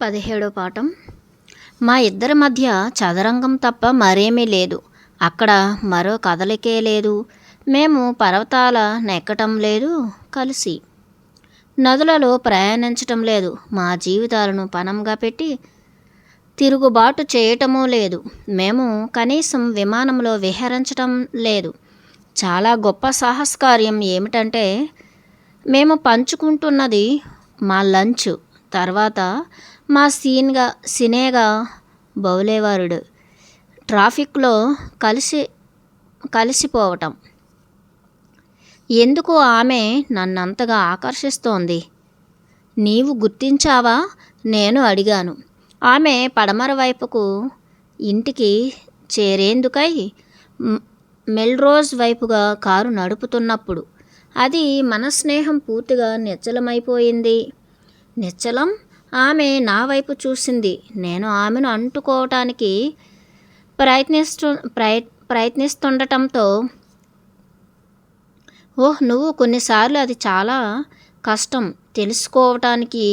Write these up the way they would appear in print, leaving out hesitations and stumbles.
17వ పాఠం. మా ఇద్దరి మధ్య చదరంగం తప్ప మరేమీ లేదు. అక్కడ మరో కదలికే లేదు. మేము పర్వతాల నెక్కటం లేదు, కలిసి నదులలో ప్రయాణించటం లేదు. మా జీవితాలను పణంగా పెట్టి తిరుగుబాటు చేయటమూ లేదు. మేము కనీసం విమానంలో విహరించటం లేదు. చాలా గొప్ప సాహసకార్యం ఏమిటంటే మేము పంచుకుంటున్నది మా లంచ్, తర్వాత మా సినేగా బౌలేవారుడు ట్రాఫిక్లో కలిసిపోవటం. ఎందుకు ఆమె నన్నంతగా ఆకర్షిస్తోంది? నీవు గుర్తించావా? నేను అడిగాను. ఆమె పడమర వైపుకు ఇంటికి చేరేందుకై మెల్రోజ్ వైపుగా కారు నడుపుతున్నప్పుడు. అది మన స్నేహం పూర్తిగా నిశ్చలమైపోయింది. నిశ్చలం. ఆమె నా వైపు చూసింది. నేను ఆమెను అంటుకోవటానికి ప్రయత్నిస్తుండటంతో, ఓహ్, నువ్వు కొన్నిసార్లు అది చాలా కష్టం తెలుసుకోవటానికి.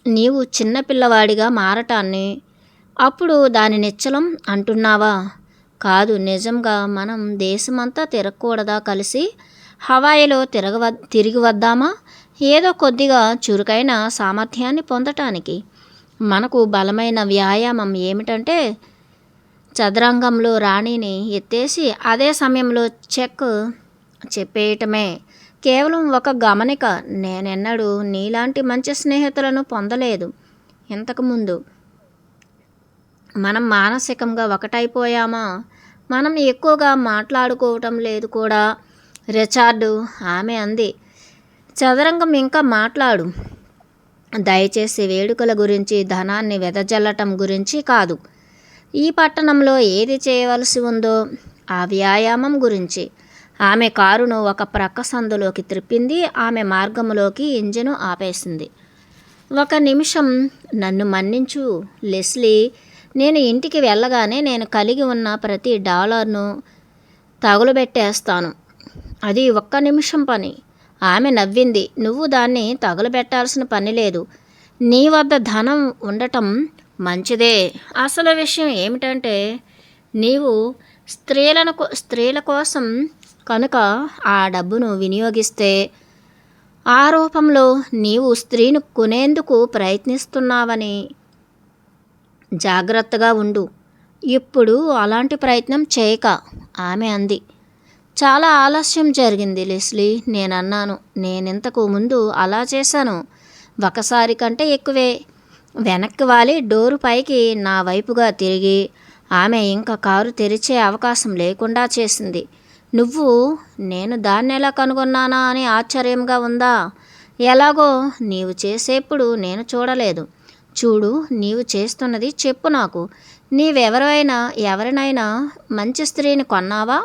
నీవు చిన్నపిల్లవాడిగా మారటాన్ని. అప్పుడు దాని నిశ్చలం అంటున్నావా? కాదు, నిజంగా మనం దేశమంతా తిరగకూడదా? కలిసి హవాయిలో తిరిగి వద్దామా? ఏదో కొద్దిగా చురుకైన సామర్థ్యాన్ని పొందటానికి. మనకు బలమైన వ్యాయామం ఏమిటంటే చదరంగంలో రాణిని ఎత్తేసి అదే సమయంలో చెక్ చెప్పేయటమే. కేవలం ఒక గమనిక. నేనెన్నడూ నీలాంటి మంచి స్నేహితులను పొందలేదు ఇంతకుముందు. మనం మానసికంగా ఒకటైపోయామా? మనం ఎక్కువగా మాట్లాడుకోవటం లేదు కూడా. రిచార్డు, ఆమె అంది. చదరంగం ఇంకా మాట్లాడు. దయచేసి వేడుకల గురించి, ధనాన్ని వెదజల్లటం గురించి కాదు. ఈ పట్టణంలో ఏది చేయవలసి ఉందో ఆ వ్యాయామం గురించి. ఆమె కారును ఒక ప్రక్క సందులోకి త్రిప్పింది. ఆమె మార్గంలోకి ఇంజిను ఆపేసింది. ఒక నిమిషం. నన్ను మన్నించు లెస్లీ. నేను ఇంటికి వెళ్ళగానే నేను కలిగి ఉన్న ప్రతి డాలర్ను తగులబెట్టేస్తాను. అది ఒక్క నిమిషం పని. ఆమె నవ్వింది. నువ్వు దాన్ని తగులబెట్టాల్సిన పని లేదు. నీ వద్ద ధనం ఉండటం మంచిదే. అసలు విషయం ఏమిటంటే నీవు స్త్రీల కోసం కనుక ఆ డబ్బును వినియోగిస్తే ఆ రూపంలో నీవు స్త్రీని కొనేందుకు ప్రయత్నిస్తున్నావని. జాగ్రత్తగా ఉండు. ఇప్పుడు అలాంటి ప్రయత్నం చేయక, ఆమె అంది. చాలా ఆలస్యం జరిగింది లెస్లీ, నేనన్నాను. నేనింతకు ముందు అలా చేశాను, ఒకసారి కంటే ఎక్కువే. వెనక్కి వాలి డోరు పైకి నా వైపుగా తిరిగి ఆమె ఇంకా కారు తెరిచే అవకాశం లేకుండా చేసింది. నువ్వు నేను దాన్నెలా కనుగొన్నానా అని ఆశ్చర్యంగా ఉందా? ఎలాగో నీవు చేసేప్పుడు నేను చూడలేదు. చూడు, నీవు చేస్తున్నది చెప్పు నాకు. ఎవరినైనా మంచి స్త్రీని కొన్నావా?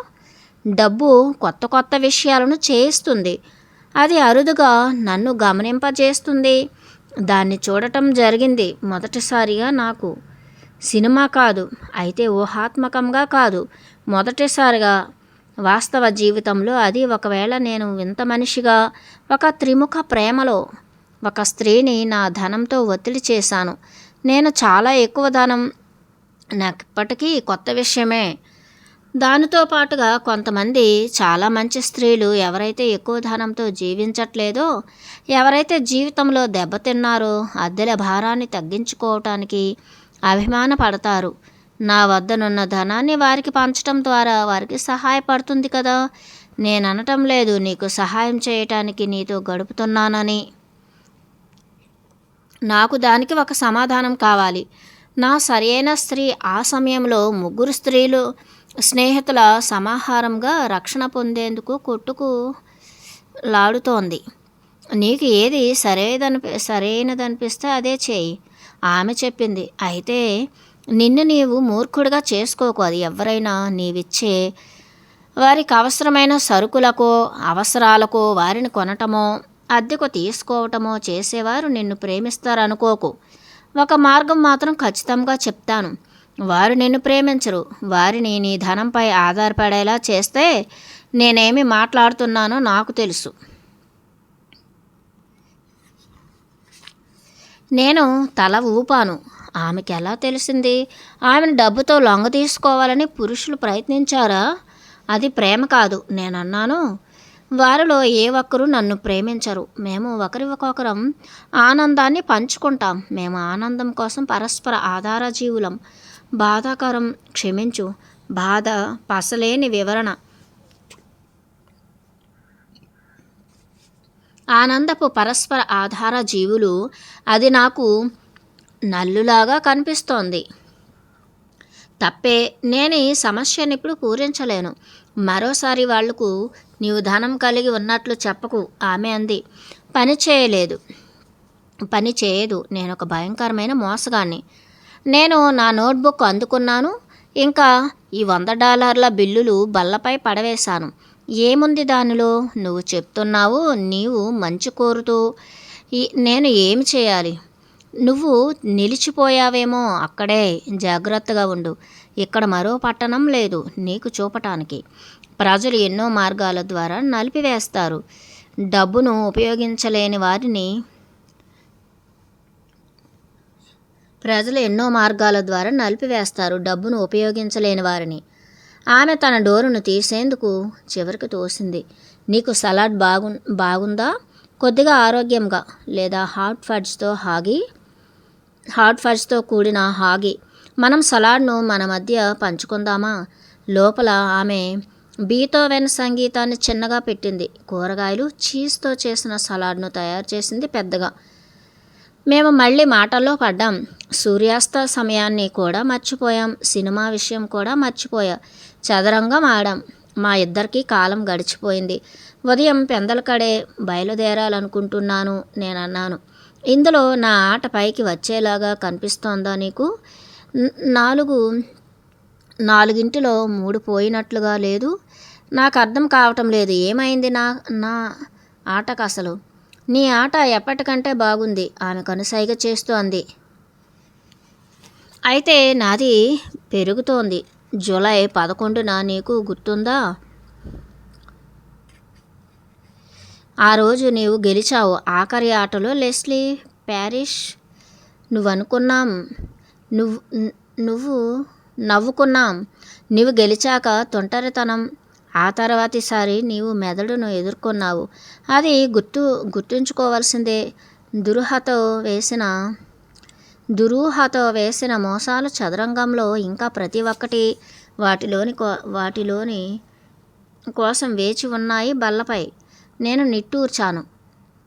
డబ్బు కొత్త కొత్త విషయాలను చేయిస్తుంది. అది అరుదుగా నన్ను గమనింపజేస్తుంది. దాన్ని చూడటం జరిగింది మొదటిసారిగా నాకు. సినిమా కాదు, అయితే ఊహాత్మకంగా కాదు, మొదటిసారిగా వాస్తవ జీవితంలో. అది ఒకవేళ నేను వింత మనిషిగా ఒక త్రిముఖ ప్రేమలో ఒక స్త్రీని నా ధనంతో ఒత్తిడి చేశాను. నేను చాలా ఎక్కువ ధనం నాకిప్పటికీ కొత్త విషయమే. దానితో పాటుగా కొంతమంది చాలా మంచి స్త్రీలు ఎవరైతే ఎక్కువ ధనంతో జీవించట్లేదో, ఎవరైతే జీవితంలో దెబ్బతిన్నారో అద్దెల భారాన్ని తగ్గించుకోవటానికి అభిమానపడతారు. నా వద్దనున్న ధనాన్ని వారికి పంచడం ద్వారా వారికి సహాయపడుతుంది కదా. నేననటం లేదు నీకు సహాయం చేయటానికి నీతో గడుపుతున్నానని. నాకు దానికి ఒక సమాధానం కావాలి. నా సరియైన స్త్రీ ఆ సమయంలో 3 స్నేహితుల సమాహారంగా రక్షణ పొందేందుకు కొట్టుకులాడుతోంది. నీకు ఏది సరైనదనిపిస్తే అదే చేయి, ఆమె చెప్పింది. అయితే నిన్ను నీవు మూర్ఖుడిగా చేసుకోకు. అది ఎవరైనా నీవిచ్చే వారికి అవసరమైన సరుకులకో అవసరాలకో వారిని కొనటమో అద్దెకు తీసుకోవటమో చేసేవారు నిన్ను ప్రేమిస్తారనుకోకు. ఒక మార్గం మాత్రం ఖచ్చితంగా చెప్తాను. వారు నిన్ను ప్రేమించరు. వారిని నీ ధనంపై ఆధారపడేలా చేస్తే నేనేమి మాట్లాడుతున్నానో నాకు తెలుసు. నేను తల ఊపాను. ఆమెకి ఎలా తెలిసింది? ఆమెను డబ్బుతో లొంగ తీసుకోవాలని పురుషులు ప్రయత్నించారా? అది ప్రేమ కాదు నేనన్నాను. వారిలో ఏ ఒక్కరూ నన్ను ప్రేమించరు. మేము ఒకరికొకరం ఆనందాన్ని పంచుకుంటాం. మేము ఆనందం కోసం పరస్పర ఆధార జీవులం. బాధాకరం, క్షమించు. బాధ పసలేని వివరణ. ఆనందపు పరస్పర ఆధార జీవులు. అది నాకు నల్లులాగా కనిపిస్తోంది. తప్పే. నేను ఈ సమస్యను ఇప్పుడు పూరించలేను. మరోసారి వాళ్లకు నీవు ధనం కలిగి ఉన్నట్లు చెప్పకు, ఆమె అంది. పని చేయదు. నేను ఒక భయంకరమైన మోసగాన్ని. నేను నా నోట్బుక్ అందుకున్నాను. ఇంకా ఈ $100 బిల్లులు బల్లపై పడవేశాను. ఏముంది దానిలో? నువ్వు చెప్తున్నావు నీవు మంచి కోరుతూ. నేను ఏమి చేయాలి? నువ్వు నిలిచిపోయావేమో అక్కడే. జాగ్రత్తగా ఉండు. ఇక్కడ మరో పట్టణం లేదు నీకు చూపటానికి. ప్రజలు ఎన్నో మార్గాల ద్వారా నలిపివేస్తారు. డబ్బును ఉపయోగించలేని వారిని ఆమె తన డోరును తీసేందుకు చివరికి తోసింది. నీకు సలాడ్ బాగుందా? కొద్దిగా ఆరోగ్యంగా. లేదా హాట్ ఫడ్స్తో కూడిన హాగీ. మనం సలాడ్ను మన మధ్య పంచుకుందామా? లోపల ఆమె బీథోవెన్ సంగీతాన్ని చిన్నగా పెట్టింది. కూరగాయలు, చీజ్తో చేసిన సలాడ్ను తయారు చేసింది పెద్దగా. మేము మళ్ళీ మాటల్లో పడ్డాం. సూర్యాస్త సమయాన్ని కూడా మర్చిపోయాం. సినిమా విషయం కూడా మర్చిపోయా. చదరంగం ఆడాం. మా ఇద్దరికీ కాలం గడిచిపోయింది. ఉదయం పెందలకడే బయలుదేరాలనుకుంటున్నాను నేనన్నాను. ఇందులో నా ఆట పైకి వచ్చేలాగా కనిపిస్తోందా నీకు? 4:00 3 పోయినట్లుగా లేదు. నాకు అర్థం కావటం లేదు. ఏమైంది నా ఆటకు అసలు? నీ ఆట ఎప్పటికంటే బాగుంది, ఆమె కనుసైగ చేస్తూ అంది. అయితే నాది పెరుగుతోంది. జూలై 11న నీకు గుర్తుందా? ఆ రోజు నీవు గెలిచావు. ఆఖరి ఆటలో లెస్లీ ప్యారిష్. నవ్వుకున్నాం. నీవు గెలిచాక తొంటరితనం. ఆ తర్వాతిసారి నీవు మెదడును ఎదుర్కొన్నావు. అది గుర్తుంచుకోవాల్సిందే. దురూహతో వేసిన మోసాలు చదరంగంలో ఇంకా ప్రతి ఒక్కటి వాటిలోని కోసం వేచి ఉన్నాయి బల్లపై. నేను నిట్టూర్చాను.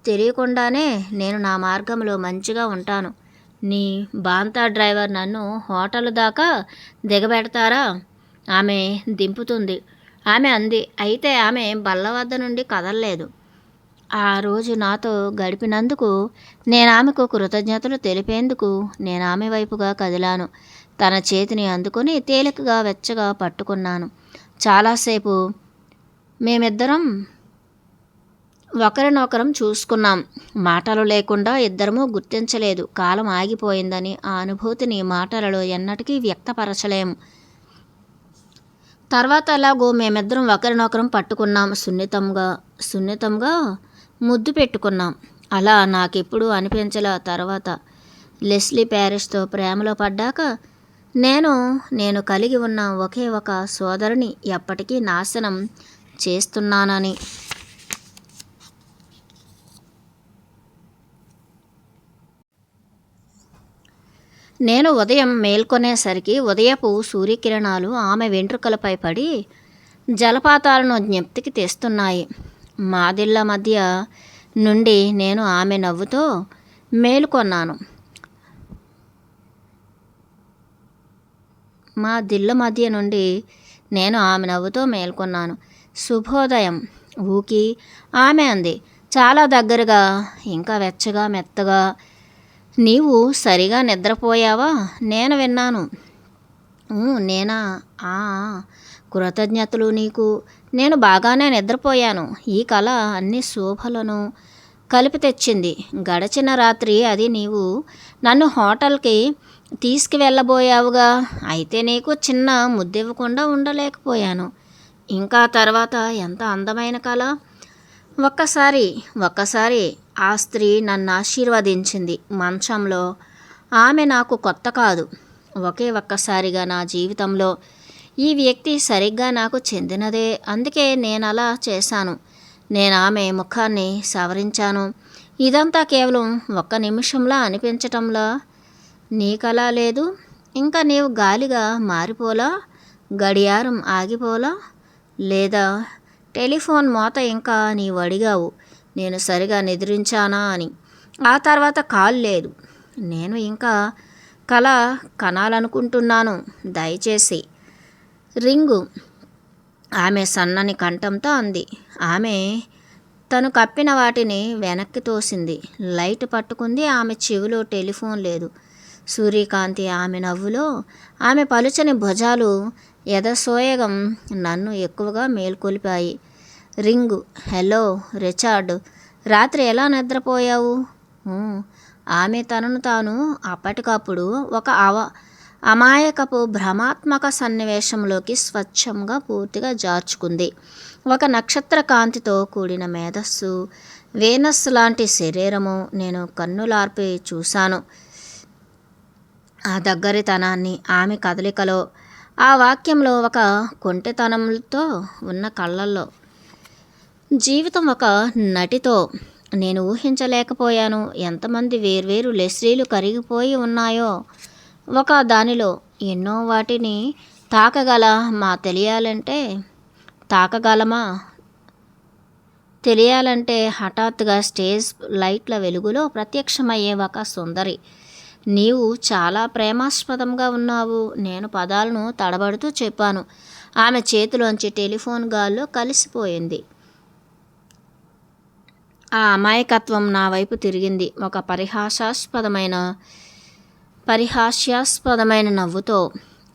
తెలియకుండానే నేను నా మార్గంలో మంచిగా ఉంటాను. నీ బాంతా డ్రైవర్ నన్ను హోటల్ దాకా దిగబెడతారా? ఆమె దింపుతుంది, ఆమె అంది. అయితే ఆమె బల్ల వద్ద నుండి కదలలేదు. ఆ రోజు నాతో గడిపినందుకు నేను ఆమెకు కృతజ్ఞతలు తెలిపేందుకు నేను ఆమె వైపుగా కదిలాను. తన చేతిని అందుకొని తేలికగా వెచ్చగా పట్టుకున్నాను. చాలాసేపు మేమిద్దరం ఒకరినొకరం చూసుకున్నాం. మాటలు లేకుండా ఇద్దరము గుర్తించలేదు. కాలం ఆగిపోయిందని ఆ అనుభూతిని మాటలలో ఎన్నటికీ వ్యక్తపరచలేము. తర్వాత ఎలాగో మేమిద్దరం ఒకరినొకరం పట్టుకున్నాం. సున్నితంగా ముద్దు పెట్టుకున్నాం. అలా నాకెప్పుడు అనిపించలా. తర్వాత లెస్లీ ప్యారిష్తో ప్రేమలో పడ్డాక నేను కలిగి ఉన్న ఒకే ఒక సోదరుని ఎప్పటికీ నాశనం చేస్తున్నానని. నేను ఉదయం మేల్కొనేసరికి ఉదయపు సూర్యకిరణాలు ఆమె వెంట్రుకలపై పడి జలపాతాలను జ్ఞప్తికి తెస్తున్నాయి. మాదిళ్ళ మధ్య నుండి నేను ఆమె నవ్వుతో మేలుకొన్నాను. శుభోదయం ఊకి ఆమె అంది. చాలా దగ్గరగా, ఇంకా వెచ్చగా, మెత్తగా. నీవు సరిగా నిద్రపోయావా? నేను విన్నాను. నేనా? కృతజ్ఞతలు నీకు. నేను బాగానే నిద్రపోయాను. ఈ కళ అన్ని శోభలను కలిపి తెచ్చింది. గడిచిన రాత్రి అది నీవు నన్ను హోటల్కి తీసుకువెళ్ళబోయావుగా. అయితే నీకు చిన్న ముద్దివ్వకుండా ఉండలేకపోయాను. ఇంకా తర్వాత ఎంత అందమైన కళ. ఒక్కసారి ఆ స్త్రీ నన్ను ఆశీర్వదించింది. మంచంలో ఆమె నాకు కొత్త కాదు. ఒకే ఒక్కసారిగా నా జీవితంలో ఈ వ్యక్తి సరిగ్గా నాకు చెందినదే. అందుకే నేను అలా చేశాను. నేను ఆమె ముఖాన్ని సవరించాను. ఇదంతా కేవలం ఒక్క నిమిషంలా అనిపించటంలా నీకలా లేదు? ఇంకా నీవు గాలిగా మారిపోలా? గడియారం ఆగిపోలా? లేదా టెలిఫోన్ మోత ఇంకా నీవు అడిగావు నేను సరిగా నిద్రించానా అని. ఆ తర్వాత కాల్ లేదు. నేను ఇంకా కల కనాలనుకుంటున్నాను. దయచేసి రింగు. ఆమె సన్నని కంఠంతో అంది. ఆమె తను కప్పిన వాటిని వెనక్కి తోసింది. లైట్ పట్టుకుంది. ఆమె చెవిలో టెలిఫోన్ లేదు. సూర్యకాంతి ఆమె నవ్వులో, ఆమె పలుచని భుజాలు ఎదసోయగం నన్ను ఎక్కువగా మేల్కొలిపాయి. రింగు. హలో రిచార్డ్, రాత్రి ఎలా నిద్రపోయావు? "ఊ." ఆమె తనను తాను అప్పటికప్పుడు ఒక అమాయకపు భ్రమాత్మక సన్నివేశంలోకి స్వచ్ఛంగా పూర్తిగా జార్చుకుంది. ఒక నక్షత్ర కాంతితో కూడిన మేధస్సు, వేనస్ లాంటి శరీరము. నేను కన్నులార్పి చూశాను ఆ దగ్గరితనాన్ని ఆమె కదలికలో, ఆ వాక్యంలో, ఒక కొంటెతనంతో ఉన్న కళ్ళల్లో. జీవితం ఒక నటితో నేను ఊహించలేకపోయాను. ఎంతమంది వేర్వేరు లెస్లీలు కరిగిపోయి ఉన్నాయో ఒక దానిలో. ఎన్నో వాటిని తాకగలమా తెలియాలంటే హఠాత్తుగా స్టేజ్ లైట్ల వెలుగులో ప్రత్యక్షమయ్యే ఒక సుందరి. నీవు చాలా ప్రేమాస్పదంగా ఉన్నావు. నేను పదాలను తడబడుతూ చెప్పాను. ఆమె చేతిలోంచి టెలిఫోన్ గాల్లో కలిసిపోయింది. ఆ అమాయకత్వం నా వైపు తిరిగింది. ఒక పరిహాస్యాస్పదమైన నవ్వుతో.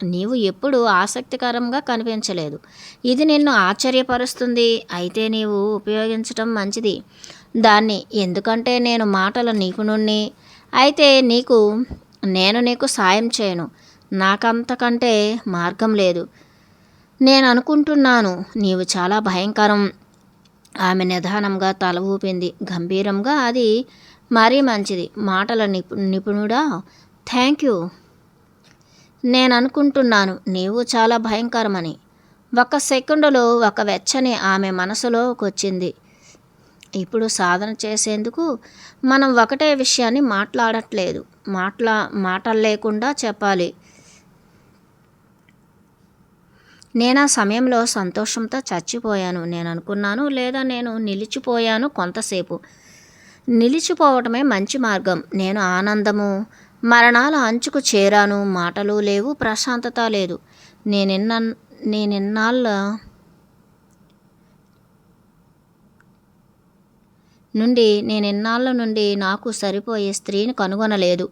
నీవు ఎప్పుడూ ఆసక్తికరంగా కనిపించలేదు. ఇది నిన్ను ఆశ్చర్యపరుస్తుంది. అయితే నీవు ఉపయోగించటం మంచిది దాన్ని. ఎందుకంటే నేను మాటల నిపుణుణ్ణి. అయితే నేను నీకు సాయం చేయను. నాకంతకంటే మార్గం లేదు. నేను అనుకుంటున్నాను నీవు చాలా భయంకరం. ఆమె నిదానంగా తల ఊపింది. గంభీరంగా. అది మరీ మంచిది. మాటల నిపుణుడా? Thank you. నేను అనుకుంటున్నాను నీవు చాలా భయంకరమని. ఒక్క సెకండులో ఒక వెచ్చని ఆమె మనసులోకొచ్చింది. ఇప్పుడు సాధన చేసేందుకు మనం ఒకటే విషయాన్ని మాట్లాడట్లేదు. మాటల్లేకుండా చెప్పాలి. నేను ఆ సమయంలో సంతోషంతో చచ్చిపోయాను. నేను అనుకున్నాను, లేదా నేను నిలిచిపోయాను కొంతసేపు. నిలిచిపోవటమే మంచి మార్గం. నేను ఆనందము, మరణాల అంచుకు చేరాను. మాటలు లేవు, ప్రశాంతత లేదు. నేనిన్నాళ్ళ నుండి నాకు సరిపోయే స్త్రీని కనుగొనలేదు.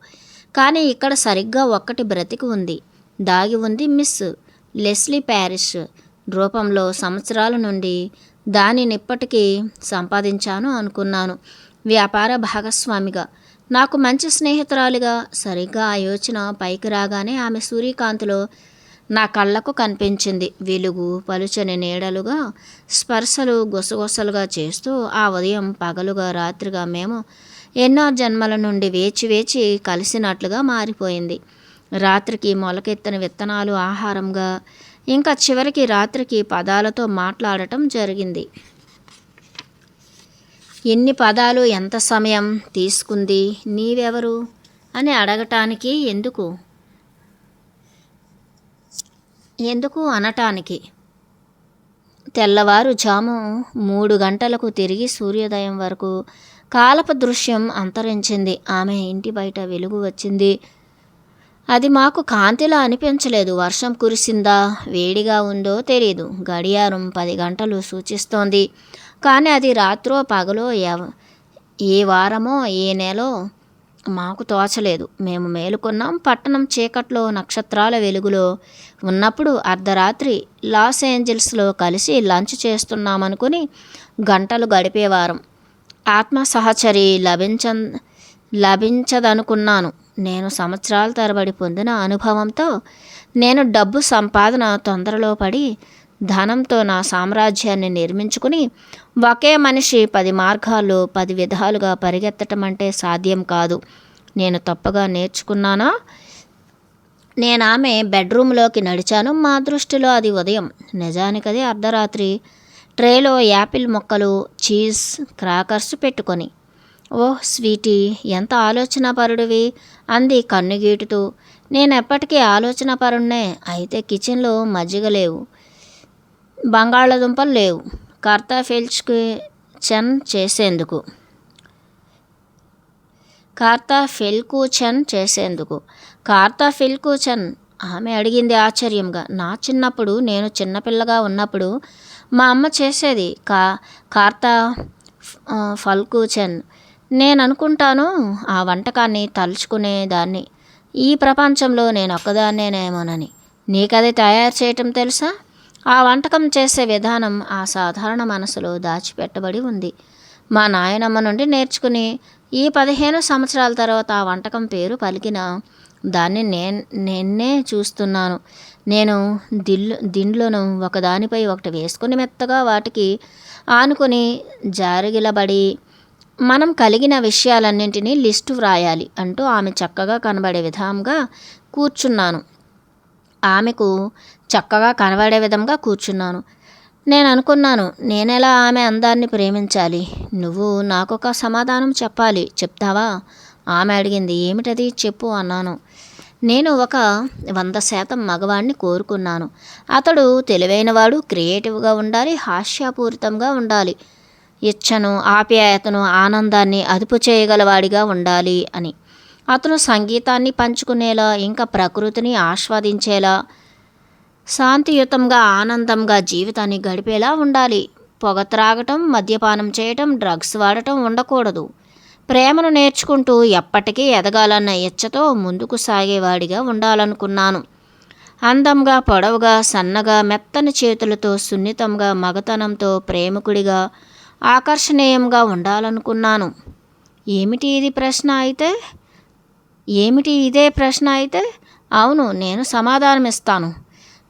కానీ ఇక్కడ సరిగ్గా ఒక్కటి బ్రతికి ఉంది, దాగి ఉంది. మిస్ లెస్లీ ప్యారిస్ రూపంలో. సంవత్సరాల నుండి దానినిప్పటికీ సంపాదించాను అనుకున్నాను. వ్యాపార భాగస్వామిగా, నాకు మంచి స్నేహితురాలిగా. సరిగ్గా ఆ యోచన పైకి రాగానే ఆమె సూర్యకాంతిలో నా కళ్ళకు కనిపించింది. వెలుగు, పలుచని నీడలుగా, స్పర్శలు గుసగుసలుగా చేస్తూ ఆ ఉదయం పగలుగా, రాత్రిగా మేము ఎన్నో జన్మల నుండి వేచి వేచి కలిసినట్లుగా మారిపోయింది. రాత్రికి మొలకెత్తిన విత్తనాలు ఆహారంగా, ఇంకా చివరికి రాత్రికి పదాలతో మాట్లాడటం జరిగింది. ఎన్ని పదాలు, ఎంత సమయం తీసుకుంది, నీవెవరు అని అడగటానికి, ఎందుకు అనటానికి. తెల్లవారుజాము 3 గంటలకు తిరిగి సూర్యోదయం వరకు కాలపు దృశ్యం అంతరించింది. ఆమె ఇంటి బయట వెలుగు వచ్చింది. అది మాకు కాంతిలా అనిపించలేదు. వర్షం కురిసిందా, వేడిగా ఉందో తెలీదు. గడియారం 10 గంటలు సూచిస్తోంది. కానీ అది రాత్రో పగలో, ఏ వారమో ఏ నెలో మాకు తోచలేదు. మేము మేలుకున్నాం. పట్టణం చీకట్లో నక్షత్రాల వెలుగులో ఉన్నప్పుడు అర్ధరాత్రి లాస్ ఏంజల్స్లో కలిసి లంచ్ చేస్తున్నామనుకుని గంటలు గడిపేవారం. ఆత్మ సహచరి లభించదనుకున్నాను. నేను సంవత్సరాల తరబడి పొందిన అనుభవంతో నేను డబ్బు సంపాదన తొందరలో పడి ధనంతో నా సామ్రాజ్యాన్ని నిర్మించుకుని ఒకే మనిషి 10 మార్గాల్లో 10 విధాలుగా పరిగెత్తటం అంటే సాధ్యం కాదు. నేను తప్పగా నేర్చుకున్నానా? నేను ఆమె బెడ్రూమ్లోకి నడిచాను. మా దృష్టిలో అది ఉదయం, నిజానికది అర్ధరాత్రి. ట్రేలో యాపిల్ ముక్కలు, చీజ్, క్రాకర్స్ పెట్టుకొని. ఓహ్ స్వీటీ, ఎంత ఆలోచనాపరుడివి అంది కన్నుగీటుతూ. నేనెప్పటికీ ఆలోచనాపరుణ్ణే. అయితే కిచెన్లో మజ్జిగ లేవు, బంగాళదుంపలు లేవు. కర్తా ఫెల్కుచెన్ చేసేందుకు కార్తా ఫెల్కుచెన్ ఆమె అడిగింది ఆశ్చర్యంగా. నా చిన్నప్పుడు, నేను చిన్నపిల్లగా ఉన్నప్పుడు మా అమ్మ చేసేది కార్తా ఫల్కుచెన్. నేననుకుంటాను ఆ వంటకాన్ని తలుచుకునేదాన్ని ఈ ప్రపంచంలో నేను ఒక్కదాన్నేనేమోనని. నీకది తయారు చేయటం తెలుసా? ఆ వంటకం చేసే విధానం ఆ సాధారణ మనసులో దాచిపెట్టబడి ఉంది. మా నాయనమ్మ నుండి నేర్చుకుని ఈ 15 సంవత్సరాల తర్వాత ఆ వంటకం పేరు పలికిన దాన్ని నేనే చూస్తున్నాను. నేను దిండ్లను ఒకదానిపై ఒకటి వేసుకుని మెత్తగా వాటికి ఆనుకొని జారిగిలబడి మనం కలిగిన విషయాలన్నింటినీ లిస్టు వ్రాయాలి అంటూ ఆమె చక్కగా కనబడే విధంగా కూర్చున్నాను. నేను అనుకున్నాను, నేనెలా ఆమె అందాన్ని ప్రేమించాలి? నువ్వు నాకొక సమాధానం చెప్పాలి. చెప్తావా? ఆమె అడిగింది. ఏమిటది? చెప్పు అన్నాను. నేను ఒక 100% మగవాణ్ణి కోరుకున్నాను. అతడు తెలివైనవాడు, క్రియేటివ్గా ఉండాలి, హాస్యపూరితంగా ఉండాలి, ఇచ్చను, ఆప్యాయతను, ఆనందాన్ని అదుపు చేయగలవాడిగా ఉండాలి అని. అతను సంగీతాన్ని పంచుకునేలా, ఇంకా ప్రకృతిని ఆస్వాదించేలా, శాంతియుతంగా ఆనందంగా జీవితాన్ని గడిపేలా ఉండాలి. పొగ త్రాగటం, మద్యపానం చేయటం, డ్రగ్స్ వాడటం ఉండకూడదు. ప్రేమను నేర్చుకుంటూ ఎప్పటికీ ఎదగాలన్న ఇచ్చతో ముందుకు సాగేవాడిగా ఉండాలనుకున్నాను. అందంగా, పొడవుగా, సన్నగా, మెత్తని చేతులతో, సున్నితంగా, మగతనంతో, ప్రేమికుడిగా, ఆకర్షణీయంగా ఉండాలనుకున్నాను. ఏమిటి ఇదే ప్రశ్న అయితే? అవును, నేను సమాధానమిస్తాను.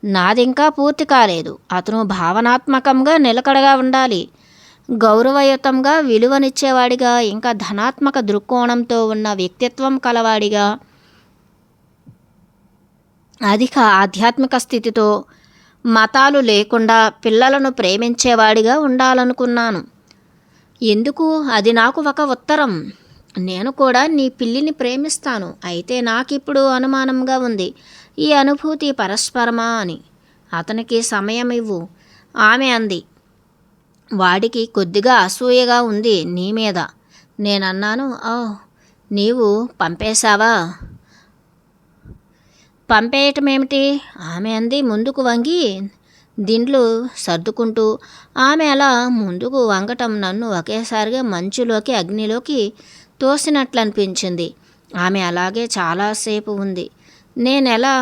నాదింకా పూర్తి కాలేదు. అతను భావనాత్మకంగా నిలకడగా ఉండాలి, గౌరవయుతంగా, విలువనిచ్చేవాడిగా, ఇంకా ధనాత్మక దృక్కోణంతో ఉన్న వ్యక్తిత్వం కలవాడిగా, అధిక ఆధ్యాత్మిక స్థితితో, మతాలు లేకుండా పిల్లలను ప్రేమించేవాడిగా ఉండాలనుకున్నాను. ఎందుకు? అది నాకు ఒక ఉత్తరం. నేను కూడా నీ పిల్లిని ప్రేమిస్తాను. అయితే నాకిప్పుడు అనుమానంగా ఉంది, ఈ అనుభూతి పరస్పరమా అని. అతనికి సమయం ఇవ్వు ఆమె అంది. వాడికి కొద్దిగా అసూయగా ఉంది నీ మీద. నేనన్నాను. ఓహ్, నీవు పంపేశావా? పంపేయటమేమిటి? ఆమె అంది ముందుకు వంగి, దిండ్లు సర్దుకుంటూ. ఆమె అలా ముందుకు వంగటం నన్ను ఒకేసారిగా మంచులోకి, అగ్నిలోకి తోసినట్లనిపించింది. ఆమె అలాగే చాలాసేపు ఉంది. నేనెలా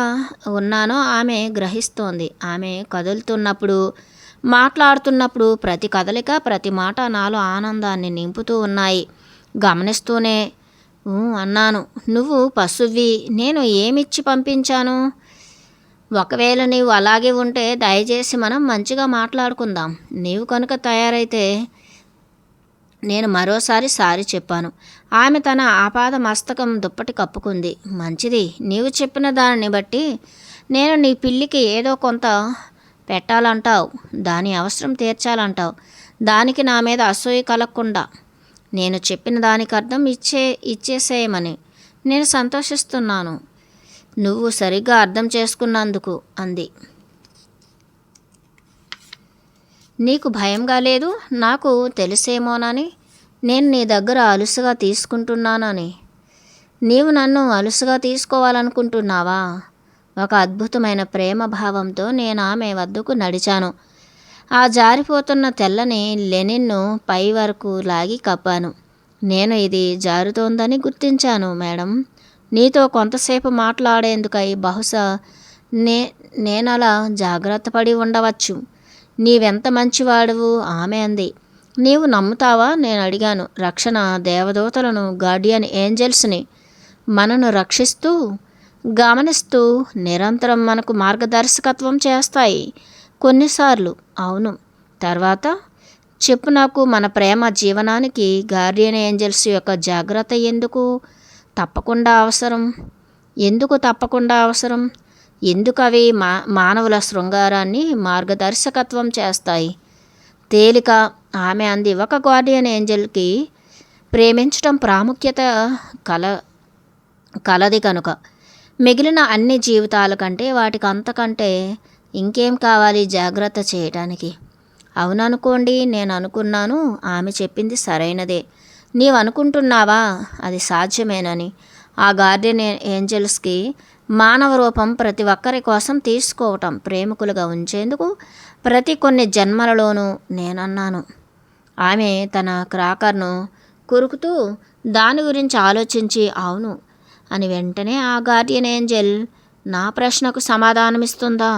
ఉన్నానో ఆమె గ్రహిస్తోంది. ఆమె కదులుతున్నప్పుడు, మాట్లాడుతున్నప్పుడు ప్రతి కదలిక, ప్రతి మాట నాలో ఆనందాన్ని నింపుతూ ఉన్నాయి. గమనిస్తూనే అన్నాను. నువ్వు పశువ్వి. నేను ఏమిచ్చి పంపించాను? ఒకవేళ నీవు అలాగే ఉంటే దయచేసి మనం మంచిగా మాట్లాడుకుందాం. నీవు కనుక తయారైతే. నేను మరోసారి సారీ చెప్పాను. ఆమె తన ఆపాద మస్తకం దుప్పటి కప్పుకుంది. మంచిది. నీవు చెప్పిన దానిని బట్టి నేను నీ పిల్లికి ఏదో కొంత పెట్టాలంటావు, దాని అవసరం తీర్చాలంటావు. దానికి నా మీద అసూయ కలగకుండా నేను చెప్పిన దానికి అర్థం ఇచ్చేసేయమని. నేను సంతోషిస్తున్నాను, నువ్వు సరిగ్గా అర్థం చేసుకున్నందుకు అంది. నీకు భయంగా లేదు? నాకు తెలిసేమోనని. నేను నీ దగ్గర అలుసుగా తీసుకుంటున్నానని. నీవు నన్ను అలుసుగా తీసుకోవాలనుకుంటున్నావా? ఒక అద్భుతమైన ప్రేమ భావంతో నేను ఆమె వద్దకు నడిచాను. ఆ జారిపోతున్న తెల్లని లెనిన్ను పై వరకు లాగి కప్పాను. నేను ఇది జారుతోందని గుర్తించాను మేడం. నీతో కొంతసేపు మాట్లాడేందుకై బహుశా నేనలా జాగ్రత్త పడి ఉండవచ్చు. నీవెంత మంచివాడువు ఆమె అంది. నీవు నమ్ముతావా? నేను అడిగాను. రక్షణ దేవదూతలను, గార్డియన్ ఏంజల్స్ని మనను రక్షిస్తూ, గమనిస్తూ, నిరంతరం మనకు మార్గదర్శకత్వం చేస్తాయి. కొన్నిసార్లు. అవును. తర్వాత చెప్పు నాకు, మన ప్రేమ జీవనానికి గార్డియన్ ఏంజెల్స్ యొక్క జాగ్రత్త ఎందుకు తప్పకుండా అవసరం? ఎందుకు తప్పకుండా అవసరం? ఎందుకు అవి మానవుల శృంగారాన్ని మార్గదర్శకత్వం చేస్తాయి? తేలిక, ఆమె అంది. ఒక గార్డియన్ ఏంజెల్కి ప్రేమించటం ప్రాముఖ్యత కల కలది కనుక మిగిలిన అన్ని జీవితాల కంటే వాటికి అంతకంటే ఇంకేం కావాలి జాగ్రత్త చేయటానికి? అవుననుకోండి, నేను అనుకున్నాను ఆమె చెప్పింది సరైనదే. నీవు అనుకుంటున్నావా అది సాధ్యమేనని? ఆ గార్డియన్ ఏంజల్స్కి మానవ రూపం ప్రతి ఒక్కరి కోసం తీసుకోవటం, ప్రేమికులుగా ఉంచేందుకు ప్రతి కొన్ని జన్మలలోనూ. నేనన్నాను. ఆమె తన క్రాకర్ను కొరుకుతూ దాని గురించి ఆలోచించి అవును అని వెంటనే ఆ గార్డియన్ ఏంజెల్ నా ప్రశ్నకు సమాధానమిస్తుందా?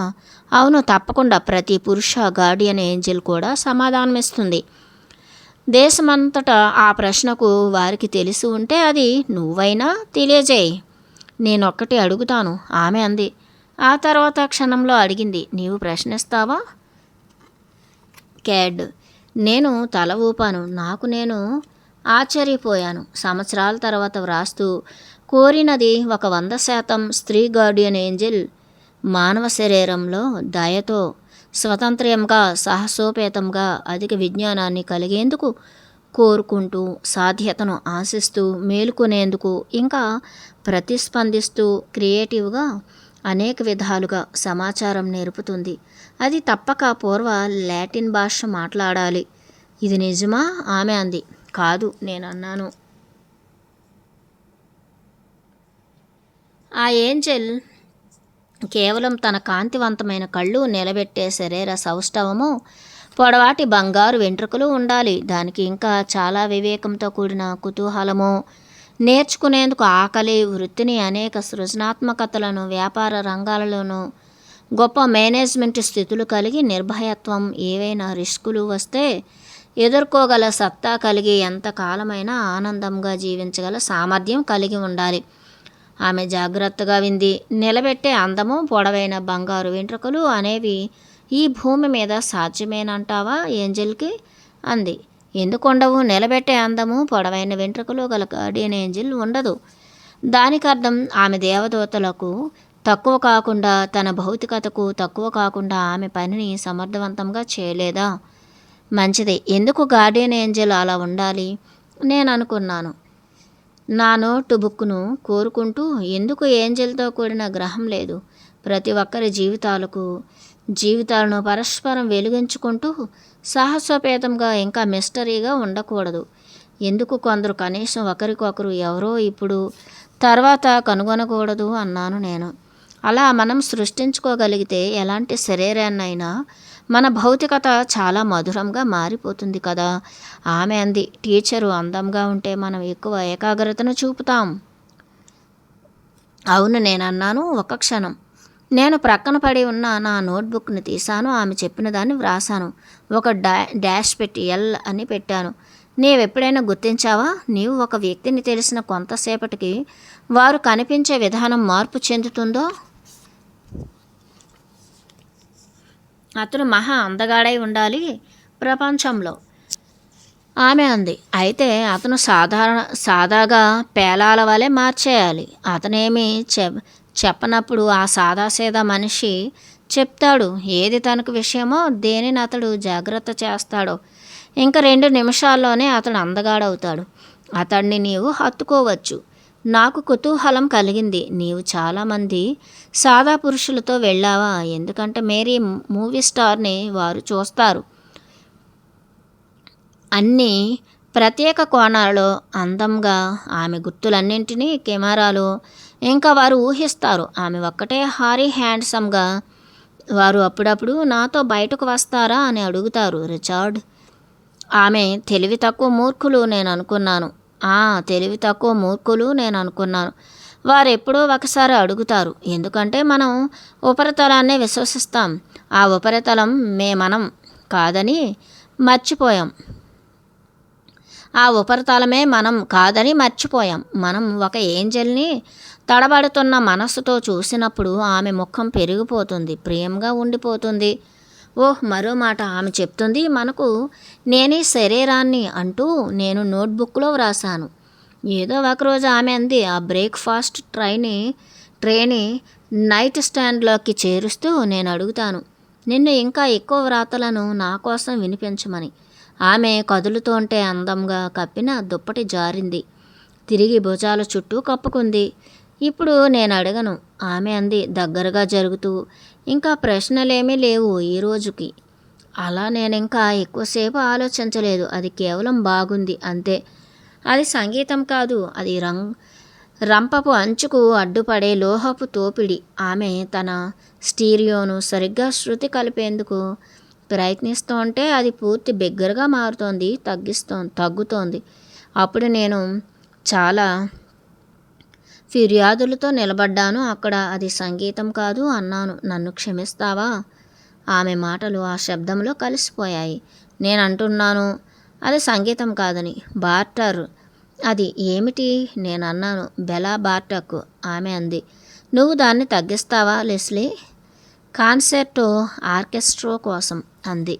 అవును, తప్పకుండా. ప్రతి పురుష గార్డియన్ ఏంజెల్ కూడా సమాధానమిస్తుంది. దేశమంతటా ఆ ప్రశ్నకు వారికి తెలిసి ఉంటే అది నువ్వైనా తెలియజేయి. నేనొక్కటి అడుగుతాను, ఆమె అంది. ఆ తర్వాత క్షణంలో అడిగింది, నీవు ప్రశ్నిస్తావా క్యాడ్? నేను తల ఊపాను. నేను ఆశ్చర్యపోయాను. సంవత్సరాల తర్వాత వ్రాస్తూ కోరినది 100% స్త్రీ గార్డియన్ ఏంజెల్ మానవ శరీరంలో దయతో, స్వతంత్రంగా, సాహసోపేతంగా అధిక విజ్ఞానాన్ని కలిగేందుకు కోరుకుంటూ, సాధ్యతను ఆశిస్తూ, మేలుకొనేందుకు, ఇంకా ప్రతిస్పందిస్తూ, క్రియేటివ్గా అనేక విధాలుగా సమాచారం నేర్పుతుంది. అది తప్పక పూర్వ లాటిన్ భాష మాట్లాడాలి. ఇది నిజమా? ఆమె అంది. కాదు, నేనన్నాను. ఆ ఏంజెల్ కేవలం తన కాంతివంతమైన కళ్ళు, నిలబెట్టే శరీర సౌష్ఠవము, పొడవాటి బంగారు వెంట్రుకలు ఉండాలి. దానికి ఇంకా చాలా వివేకంతో కూడిన కుతూహలము, నేర్చుకునేందుకు ఆకలి, వృత్తిని, అనేక సృజనాత్మకతలను, వ్యాపార రంగాలలోనూ గొప్ప మేనేజ్మెంట్ స్థితులు కలిగి, నిర్భయత్వం, ఏవైనా రిస్కులు వస్తే ఎదుర్కోగల సత్తా కలిగి, ఎంతకాలమైనా ఆనందంగా జీవించగల సామర్థ్యం కలిగి ఉండాలి. ఆమె జాగ్రత్తగా వింది. నిలబెట్టే అందము, పొడవైన బంగారు వెంట్రుకలు అనేవి ఈ భూమి మీద సాధ్యమేనంటావా ఏంజెల్కి? అంది. ఎందుకుండవు? నిలబెట్టే అందము, పొడవైన వెంట్రుకలు గల గార్డియన్ ఏంజెల్ ఉండదు. దానికర్థం ఆమె దేవదూతలకు తక్కువ కాకుండా, తన భౌతికతకు తక్కువ కాకుండా ఆమె పనిని సమర్థవంతంగా చేయలేదా? మంచిది. ఎందుకు గార్డియన్ ఏంజెల్ అలా ఉండాలి? నేను అనుకున్నాను. నా నోట్ బుక్ను కోరుకుంటూ, ఎందుకు ఏంజెల్తో కూడిన గ్రహం లేదు? ప్రతి ఒక్కరి జీవితాలను పరస్పరం వెలిగించుకుంటూ సాహసోపేతంగా, ఇంకా మిస్టరీగా ఉండకూడదు? ఎందుకు కొందరు కనీసం ఒకరికొకరు ఎవరో ఇప్పుడు తర్వాత కనుగొనకూడదు అన్నాను నేను. అలా మనం సృష్టించుకోగలిగితే ఎలాంటి శరీరాన్నైనా మన భౌతికత చాలా మధురంగా మారిపోతుంది కదా? ఆమె అంది. టీచరు అందంగా ఉంటే మనం ఎక్కువ ఏకాగ్రతను చూపుతాం. అవును, నేనన్నాను. ఒక క్షణం. నేను ప్రక్కన పడి ఉన్న నా నోట్బుక్ని తీశాను. ఆమె చెప్పిన దాన్ని వ్రాసాను. ఒక డాష్ పెట్టి ఎల్ అని పెట్టాను. నీవెప్పుడైనా గుర్తించావా? నీవు ఒక వ్యక్తిని తెలిసిన కొంతసేపటికి వారు కనిపించే విధానం మార్పు చెందుతుందో? అతను మహా అందగాడై ఉండాలి ప్రపంచంలో, ఆమె అంది. అయితే అతను సాదాగా పేలాల వలె మార్చేయాలి. అతనేమి చెప్పనప్పుడు ఆ సాదాసీదా మనిషి చెప్తాడు ఏది తనకు విషయమో, దేనిని అతడు జాగ్రత్త చేస్తాడో. ఇంకా 2 నిమిషాల్లోనే అతడు అందగాడవుతాడు. అతడిని నీవు హత్తుకోవచ్చు. నాకు కుతూహలం కలిగింది. నీవు చాలామంది సాదా పురుషులతో వెళ్ళావా? ఎందుకంటే మేరీ మూవీ స్టార్ని వారు చూస్తారు. అన్ని ప్రత్యేక కోణాలలో అందంగా, ఆమె గుర్తులన్నింటినీ కెమెరాలో ఇంకా వారు ఊహిస్తారు. ఆమె ఒక్కటే హారీ హ్యాండ్సమ్గా. వారు అప్పుడప్పుడు నాతో బయటకు వస్తారా అని అడుగుతారు. రిచార్డ్, ఆమె తెలివి తక్కువ మూర్ఖులు నేను అనుకున్నాను. తెలివి తక్కువ మూర్ఖులు నేను అనుకున్నాను. వారు ఎప్పుడో ఒకసారి అడుగుతారు. ఎందుకంటే మనం ఉపరితలాన్నే విశ్వసిస్తాం. ఆ ఉపరితలం మనం కాదని మర్చిపోయాం. మనం ఒక ఏంజెల్ని తడబడుతున్న మనస్సుతో చూసినప్పుడు ఆమె ముఖం పెరిగిపోతుంది, ప్రియంగా ఉండిపోతుంది. ఓహ్, మరో మాట ఆమె చెప్తుంది, మనకు నేనే శరీరాన్ని అంటూ నేను నోట్బుక్లో వ్రాసాను. ఏదో ఒకరోజు ఆమె అంది, ఆ బ్రేక్ఫాస్ట్ ట్రేని నైట్ స్టాండ్లోకి చేరుస్తూ నేను అడుగుతాను, నిన్ను ఇంకా ఎక్కువ వ్రాతలను నా కోసం వినిపించమని. ఆమె కదులుతోంటే అందంగా కప్పిన దుప్పటి జారింది, తిరిగి భుజాల చుట్టూ కప్పుకుంది. ఇప్పుడు నేను అడగను, ఆమె అంది దగ్గరగా జరుగుతూ. ఇంకా ప్రశ్నలేమీ లేవు ఈ రోజుకి. అలా నేనింకా ఎక్కువసేపు ఆలోచించలేదు. అది కేవలం బాగుంది అంతే. అది సంగీతం కాదు, అది రంపపు అంచుకు అడ్డుపడే లోహపు తోపిడి. ఆమె తన స్టీరియోను సరిగ్గా శృతి కలిపేందుకు ప్రయత్నిస్తోంటే అది పూర్తి బిగ్గరగా మారుతోంది, తగ్గుతోంది. అప్పుడు నేను చాలా ఫిర్యాదులతో నిలబడ్డాను అక్కడ. అది సంగీతం కాదు అన్నాను. నన్ను క్షమిస్తావా? ఆమె మాటలు ఆ శబ్దంలో కలిసిపోయాయి. నేను అంటున్నాను అది సంగీతం కాదని. బార్టర్. అది ఏమిటి? నేను అన్నాను. బెలా బార్టక్. ఆమె అంది. నువ్వు దాన్ని తగ్గిస్తావా లెస్లీ? కాన్సెర్టో ఆర్కెస్ట్రో కోసం అంది.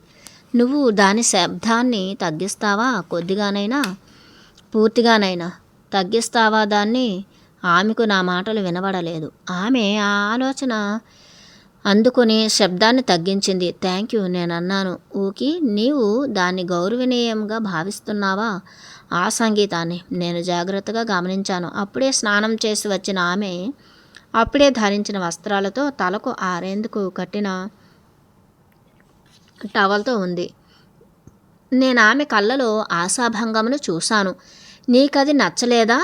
నువ్వు దాని శబ్దాన్ని తగ్గిస్తావా? కొద్దిగానైనా, పూర్తిగానైనా తగ్గిస్తావా దాన్ని? ఆమెకు నా మాటలు వినబడలేదు. ఆమె ఆ ఆలోచన అందుకుని శబ్దాన్ని తగ్గించింది. థ్యాంక్ యూ నేను అన్నాను. ఊకి, నీవు దాన్ని గౌరవనీయంగా భావిస్తున్నావా? ఆ సంగీతాన్ని నేను జాగ్రత్తగా గమనించాను. అప్పుడే స్నానం చేసి వచ్చిన ఆమె అప్పుడే ధరించిన వస్త్రాలతో తలకు ఆరేందుకు కట్టిన టవల్తో ఉంది. నేను ఆమె కళ్ళలో ఆశాభంగమును చూశాను. నీకది నచ్చలేదా?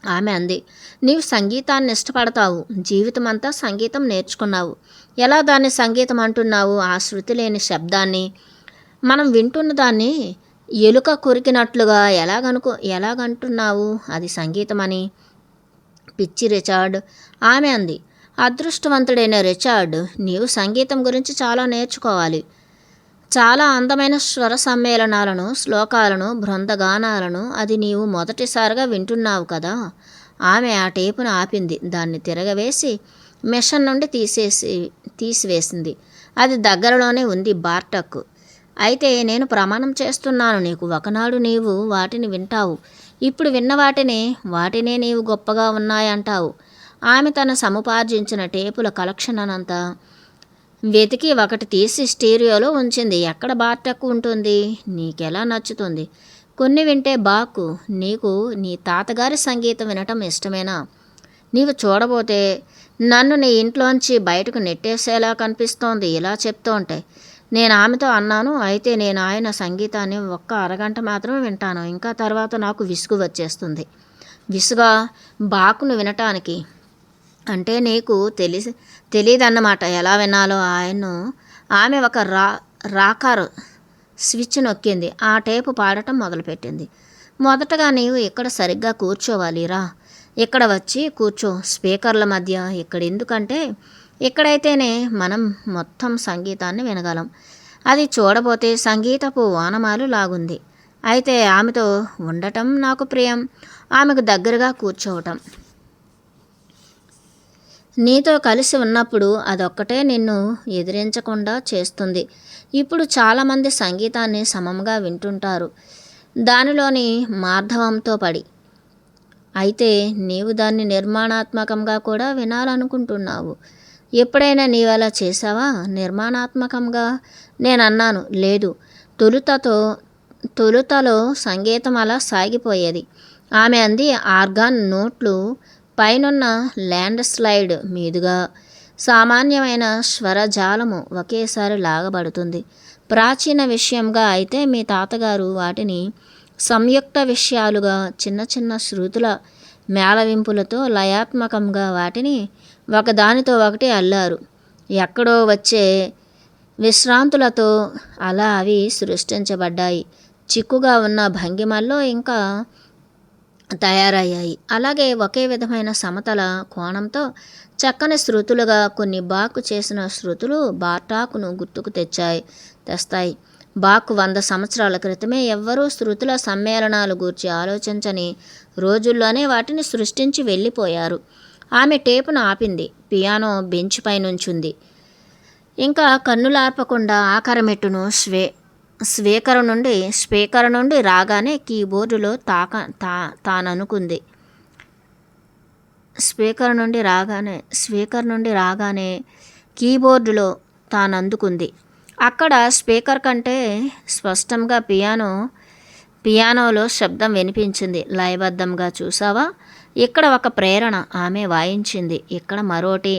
ఆమె అంది. నీవు సంగీతాన్ని ఇష్టపడతావు, జీవితమంతా సంగీతం నేర్చుకున్నావు. ఎలా దాన్ని సంగీతం అంటున్నావు? ఆ శృతి లేని శబ్దాన్ని, మనం వింటున్న దాన్ని ఎలుక కొరికినట్లుగా ఎలాగంటున్నావు అది సంగీతమని? పిచ్చి రిచార్డ్, ఆమె అంది. అదృష్టవంతుడైన రిచార్డ్, నీవు సంగీతం గురించి చాలా నేర్చుకోవాలి. చాలా అందమైన స్వర సమ్మేళనాలను, శ్లోకాలను, బృందగానాలను అది నీవు మొదటిసారిగా వింటున్నావు కదా. ఆమె ఆ టేపును ఆపింది. దాన్ని తిరగవేసి మిషన్ నుండి తీసివేసింది. అది దగ్గరలోనే ఉంది బార్టక్. అయితే నేను ప్రమాణం చేస్తున్నాను నీకు, ఒకనాడు నీవు వాటిని వింటావు. ఇప్పుడు విన్న వాటినే నీవు గొప్పగా ఉన్నాయంటావు. ఆమె తన సముపార్జించిన టేపుల కలెక్షన్ అనంతా వెతికి ఒకటి తీసి స్టీరియోలో ఉంచింది. ఎక్కడ బార్టక్ ఉంటుంది? నీకెలా నచ్చుతుంది? కొన్ని వింటే బాకు. నీకు నీ తాతగారి సంగీతం వినటం ఇష్టమేనా? నీవు చూడబోతే నన్ను నీ ఇంట్లోంచి బయటకు నెట్టేసేలా కనిపిస్తోంది ఇలా చెప్తోంటే. నేను ఆమెతో అన్నాను, అయితే నేను ఆయన సంగీతాన్ని ఒక్క అరగంట మాత్రమే వింటాను. ఇంకా తర్వాత నాకు విసుగు వచ్చేస్తుంది. విసుగా? బాకును వినటానికి అంటే నీకు తెలియదన్నమాట ఎలా వినాలో. ఆమె ఒక రాకారు స్విచ్ నొక్కింది. ఆ టేపు పాడటం మొదలుపెట్టింది. మొదటగా నీవు ఇక్కడ సరిగ్గా కూర్చోవాలి. రా, ఇక్కడ వచ్చి కూర్చో స్పీకర్ల మధ్య. ఇక్కడ ఎందుకంటే ఇక్కడైతేనే మనం మొత్తం సంగీతాన్ని వినగలం. అది చూడబోతే సంగీతపు వానమాలు లాగుంది. అయితే ఆమెతో ఉండటం నాకు ప్రియం, ఆమెకు దగ్గరగా కూర్చోవటం. నీతో కలిసి ఉన్నప్పుడు అదొక్కటే నిన్ను ఎదిరించకుండా చేస్తుంది. ఇప్పుడు చాలామంది సంగీతాన్ని సమంగా వింటుంటారు, దానిలోని మార్ధవంతో పడి. అయితే నీవు దాన్ని నిర్మాణాత్మకంగా కూడా వినాలనుకుంటున్నావు. ఎప్పుడైనా నీవు అలా చేసావా? నిర్మాణాత్మకంగా? నేను అన్నాను, లేదు. తొలుతలో సంగీతం అలా సాగిపోయేది. ఆమె అంది. ఆర్గాన్ నోట్లు పైనున్న ల్యాండ్ స్లైడ్ మీదుగా సామాన్యమైన స్వరజాలము ఒకేసారి లాగబడుతుంది. ప్రాచీన విషయంగా అయితే మీ తాతగారు వాటిని సంయుక్త విషయాలుగా, చిన్న చిన్న శృతుల మేళవింపులతో లయాత్మకంగా వాటిని ఒకదానితో ఒకటి అల్లారు. ఎక్కడో వచ్చే విశ్రాంతులతో అలా అవి సృష్టించబడ్డాయి. చిక్కుగా ఉన్న భంగిమల్లో ఇంకా తయారయ్యాయి. అలాగే ఒకే విధమైన సమతల కోణంతో చక్కని శృతులుగా కొన్ని బాక్ చేసిన శృతులు బార్టాకును గుర్తుకు తెస్తాయి. బాక్ 100 సంవత్సరాల క్రితమే ఎవ్వరూ శృతుల సమ్మేళనాలు గూర్చి ఆలోచించని రోజుల్లోనే వాటిని సృష్టించి వెళ్ళిపోయారు. ఆమె టేపును ఆపింది. పియానో బెంచ్ పైనుంచుంది. ఇంకా కన్నులార్పకుండా ఆఖరి మెట్టును స్పీకర్ నుండి రాగానే కీబోర్డులో తాననుకుంది. స్పీకర్ నుండి రాగానే కీబోర్డులో తానందుకుంది. అక్కడ స్పీకర్ కంటే స్పష్టంగా పియానోలో శబ్దం వినిపించింది. లయబద్ధంగా. చూసావా, ఇక్కడ ఒక ప్రేరణ ఆమె వాయించింది, ఇక్కడ మరోటి,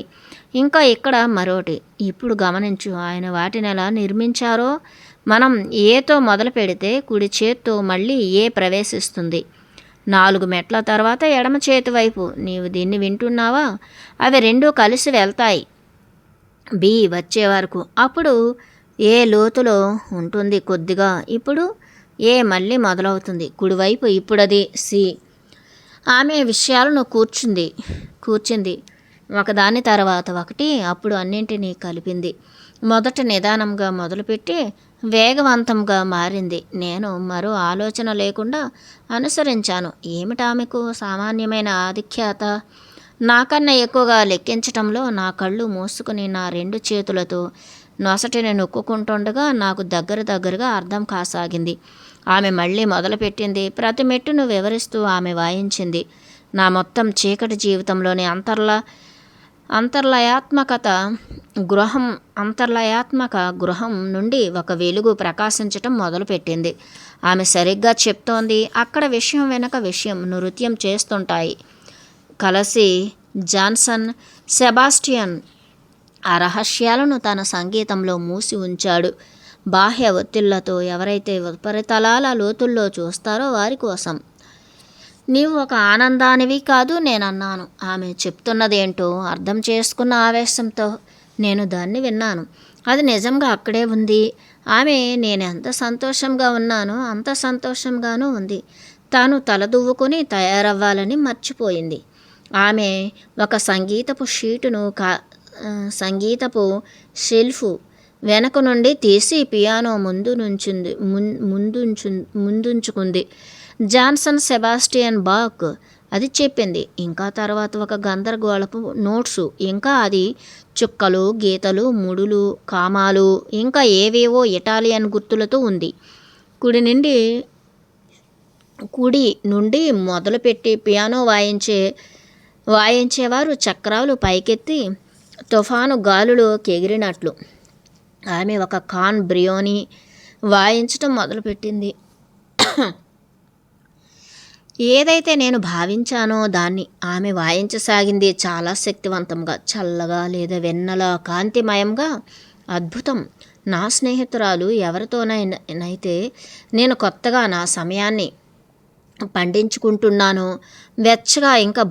ఇంకా ఇక్కడ మరోటి. ఇప్పుడు గమనించు ఆయన వాటిని ఎలా నిర్మించారో. మనం ఏతో మొదలు పెడితే కుడి చేత్తో మళ్ళీ ఏ ప్రవేశిస్తుంది. 4 మెట్ల తర్వాత ఎడమ చేతి వైపు. నీవు దీన్ని వింటున్నావా? అవి రెండూ కలిసి వెళ్తాయి బి వచ్చే వరకు. అప్పుడు ఏ లోతులో ఉంటుంది కొద్దిగా. ఇప్పుడు ఏ మళ్ళీ మొదలవుతుంది కుడివైపు. ఇప్పుడది సి. ఆమె విషయాలను కూర్చింది ఒకదాని తర్వాత ఒకటి. అప్పుడు అన్నింటినీ కలిపింది. మొదట నిదానంగా మొదలుపెట్టి వేగవంతంగా మారింది. నేను మరో ఆలోచన లేకుండా అనుసరించాను. ఏమిటామెకు సామాన్యమైన ఆధిక్యత? నాకన్నా ఎక్కువగా లెక్కించటంలో నా కళ్ళు మూసుకుని నా 2 చేతులతో నొసటిని నొక్కుంటుండగా నాకు దగ్గరగా అర్థం కాసాగింది. ఆమె మళ్ళీ మొదలుపెట్టింది. ప్రతి మెట్టును వివరిస్తూ ఆమె వాయించింది. నా మొత్తం చీకటి జీవితంలోని అంతర్లయాత్మక గృహం నుండి ఒక వెలుగు ప్రకాశించటం మొదలుపెట్టింది. ఆమె సరిగ్గా చెప్తోంది. అక్కడ విషయం వెనక విషయం నృత్యం చేస్తుంటాయి కలిసి. జాన్సన్ సెబాస్టియన్ ఆ రహస్యాలను తన సంగీతంలో మూసి ఉంచాడు. బాహ్య ఒత్తిళ్లతో ఎవరైతే ఉపరితలాల లోతుల్లో చూస్తారో వారి కోసం. నీవు ఒక ఆనందానివి కాదు నేనన్నాను. ఆమె చెప్తున్నదేంటో అర్థం చేసుకున్న ఆవేశంతో నేను దాన్ని విన్నాను. అది నిజంగా అక్కడే ఉంది. ఆమె నేనెంత సంతోషంగా ఉన్నానో అంత సంతోషంగానూ ఉంది. తాను తలదువ్వుకొని తయారవ్వాలని మర్చిపోయింది. ఆమె ఒక సంగీతపు షెల్ఫ్ వెనక నుండి తీసి పియానో ముందుంచుకుంది. జాన్సన్ సెబాస్టియన్ బాక్ అది చెప్పింది. ఇంకా తర్వాత ఒక గందరగోళపు నోట్సు. ఇంకా అది చుక్కలు, గీతలు, ముడులు, కామాలు, ఇంకా ఏవేవో ఇటాలియన్ గుర్తులతో ఉంది. కుడి నుండి మొదలుపెట్టి పియానో వాయించేవారు చక్రాలు పైకెత్తి తుఫాను గాలులోకి ఎగిరినట్లు. ఆమె ఒక కాన్ బ్రియోని వాయించటం మొదలుపెట్టింది. ఏదైతే నేను భావించానో దాన్ని ఆమె వాయించసాగింది. చాలా శక్తివంతంగా, చల్లగా లేదా వెన్నెల కాంతిమయంగా. అద్భుతం. నా స్నేహితురాలు ఎవరితోనైతే నేను కొత్తగా నా సమయాన్ని పండించుకుంటున్నానో వెచ్చగా ఇంకా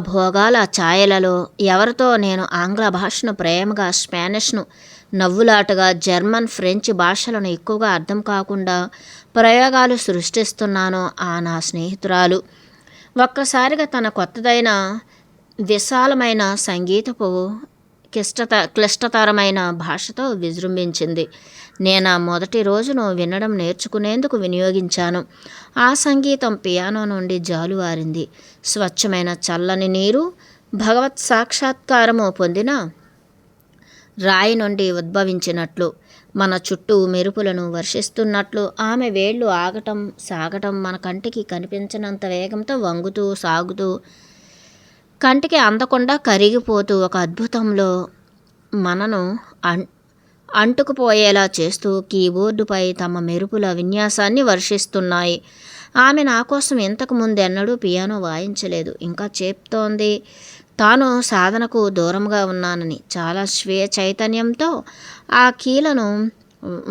భోగాల ఛాయలలో ఎవరితో నేను ఆంగ్ల భాషను ప్రేమగా, స్పానిష్ను నవ్వులాటగా, జర్మన్, ఫ్రెంచ్ భాషలను ఎక్కువగా అర్థం కాకుండా ప్రయోగాలు సృష్టిస్తున్నానో ఆ నా స్నేహితురాలు ఒక్కసారిగా తన కొత్తదైన విశాలమైన సంగీతపు క్లిష్టతరమైన భాషతో విజృంభించింది. నేను మొదటి రోజును వినడం నేర్చుకునేందుకు వినియోగించాను. ఆ సంగీతం పియానో నుండి జాలువారింది. స్వచ్ఛమైన చల్లని నీరు భగవత్ సాక్షాత్కారము పొందిన రాయి నుండి ఉద్భవించినట్లు, మన చుట్టూ మెరుపులను వర్షిస్తున్నట్లు. ఆమె వేళ్ళు ఆగటం సాగటం మన కంటికి కనిపించినంత వేగంతో వంగుతూ సాగుతూ కంటికి అందకుండా కరిగిపోతూ ఒక అద్భుతంలో మనను అంటుకుపోయేలా చేస్తూ కీబోర్డుపై తమ మెరుపుల విన్యాసాన్ని వర్షిస్తున్నాయి. ఆమె నా కోసం ఇంతకు ముందెన్నడూ పియానో వాయించలేదు. ఇంకా చెప్తోంది తాను సాధనకు దూరంగా ఉన్నానని. చాలా స్వీయ చైతన్యంతో ఆ కీలను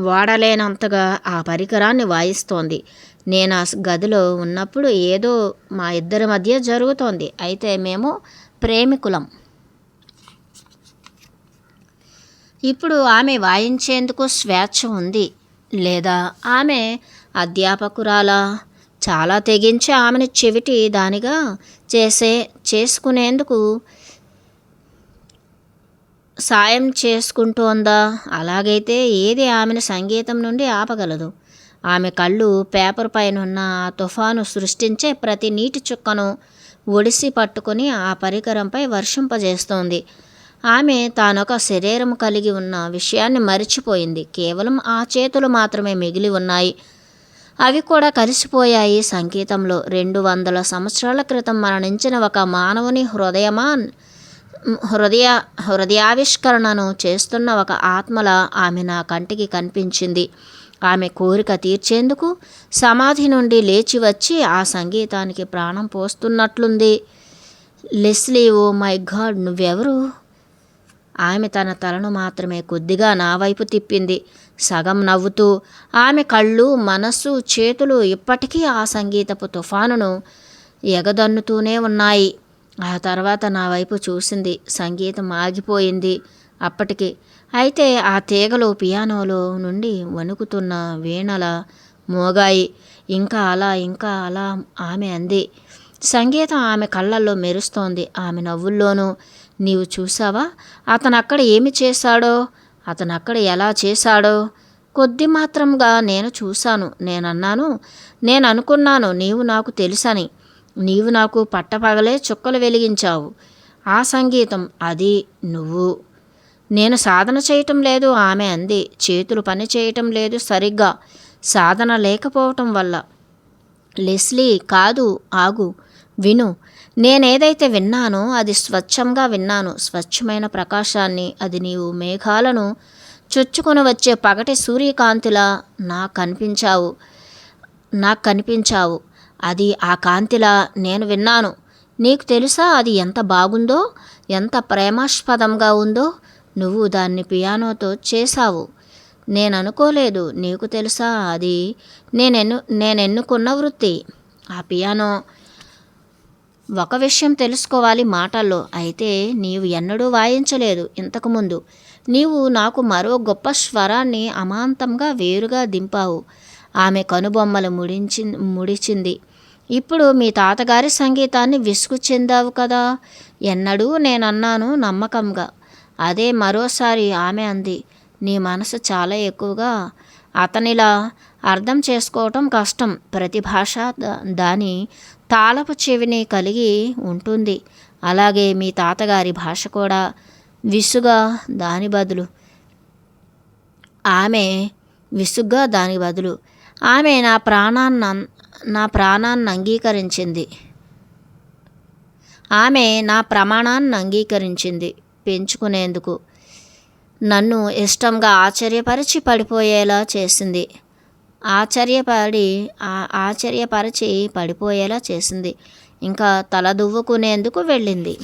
వాడలేనంతగా ఆ పరికరాన్ని వాయిస్తోంది. నేను ఆ గదిలో ఉన్నప్పుడు ఏదో మా ఇద్దరి మధ్య జరుగుతోంది. అయితే మేము ప్రేమికులం. ఇప్పుడు ఆమె వాయించేందుకు స్వేచ్ఛ ఉంది. లేదా ఆమె అధ్యాపకురాలా? చాలా తెగించి ఆమెను చెవిటి దానిగా చేసుకునేందుకు సాయం చేసుకుంటోందా? అలాగైతే ఏది ఆమెను సంగీతం నుండి ఆపగలదు? ఆమె కళ్ళు పేపర్ పైనున్న ఆ తుఫాను సృష్టించే ప్రతి నీటి చుక్కను ఒడిసి పట్టుకొని ఆ పరికరంపై వర్షింపజేస్తోంది. ఆమె తానొక శరీరం కలిగి ఉన్న విషయాన్ని మరిచిపోయింది. కేవలం ఆ చేతులు మాత్రమే మిగిలి ఉన్నాయి. అవి కూడా కలిసిపోయాయి సంగీతంలో. 200 సంవత్సరాల క్రితం మరణించిన ఒక మానవుని హృదయావిష్కరణను చేస్తున్న ఒక ఆత్మల ఆమె నా కంటికి కనిపించింది. ఆమె కోరిక తీర్చేందుకు సమాధి నుండి లేచి వచ్చి ఆ సంగీతానికి ప్రాణం పోస్తున్నట్లుంది. లెస్లీ, ఓ మై గాడ్, నువ్వెవరు? ఆమె తన తలను మాత్రమే కొద్దిగా నా వైపు తిప్పింది, సగం నవ్వుతూ. ఆమె కళ్ళు, మనస్సు, చేతులు ఇప్పటికీ ఆ సంగీతపు తుఫానును ఎగదన్నుతూనే ఉన్నాయి. ఆ తర్వాత నా వైపు చూసింది. సంగీతం ఆగిపోయింది అప్పటికి. అయితే ఆ తీగలు పియానోలో నుండి వణుకుతున్న వీణల మోగాయి. ఇంకా అలా ఆమె అంది. సంగీతం ఆమె కళ్ళల్లో మెరుస్తోంది, ఆమె నవ్వుల్లోనూ. నీవు చూసావా అతను అక్కడ ఏమి చేశాడో, అతను అక్కడ ఎలా చేశాడో? కొద్ది మాత్రంగా నేను చూశాను. నేను అనుకున్నాను నీవు నాకు తెలుసని. నీవు నాకు పట్టపగలే చుక్కలు వెలిగించావు. ఆ సంగీతం, అది నువ్వు. నేను సాధన చేయటం లేదు, ఆమె అంది. చేతులు పని చేయటం లేదు సరిగ్గా, సాధన లేకపోవటం వల్ల. లెస్లీ, కాదు, ఆగు, విను. నేనేదైతే విన్నానో అది స్వచ్ఛంగా విన్నాను. స్వచ్ఛమైన ప్రకాశాన్ని. అది నీవు మేఘాలను చొచ్చుకొని వచ్చే పగటి సూర్యకాంతిలా నాకు కనిపించావు. అది ఆ కాంతిలా నేను విన్నాను. నీకు తెలుసా అది ఎంత బాగుందో, ఎంత ప్రేమాస్పదంగా ఉందో? నువ్వు దాన్ని పియానోతో చేశావు. నేను అనుకోలేదు. నీకు తెలుసా అది నేనెన్నుకున్న వృత్తి. ఆ పియానో. ఒక విషయం తెలుసుకోవాలి మాటల్లో. అయితే నీవు ఎన్నడూ వాయించలేదు ఇంతకుముందు. నీవు నాకు మరో గొప్ప స్వరాన్ని అమాంతంగా వేరుగా దింపావు. ఆమె కనుబొమ్మలు ముడిచింది. ఇప్పుడు మీ తాతగారి సంగీతాన్ని విసుగు చెందావు కదా? ఎన్నడూ, నేనన్నాను నమ్మకంగా. అదే మరోసారి ఆమె అంది. నీ మనసు చాలా ఎక్కువగా అతనిలా అర్థం చేసుకోవటం కష్టం. ప్రతి భాష దాని తాళపు చెవిని కలిగి ఉంటుంది. అలాగే మీ తాతగారి భాష కూడా. విసుగ్గా దాని బదులు ఆమె నా ప్రాణాన్ని అంగీకరించింది. ఆమె నా ప్రమాణాన్ని అంగీకరించింది పెంచుకునేందుకు. నన్ను ఇష్టంగా ఆశ్చర్యపరిచి పడిపోయేలా చేసింది. ఆశ్చర్యపరిచి పడిపోయేలా చేసింది. ఇంకా తల దువ్వుకునేందుకు వెళ్ళింది.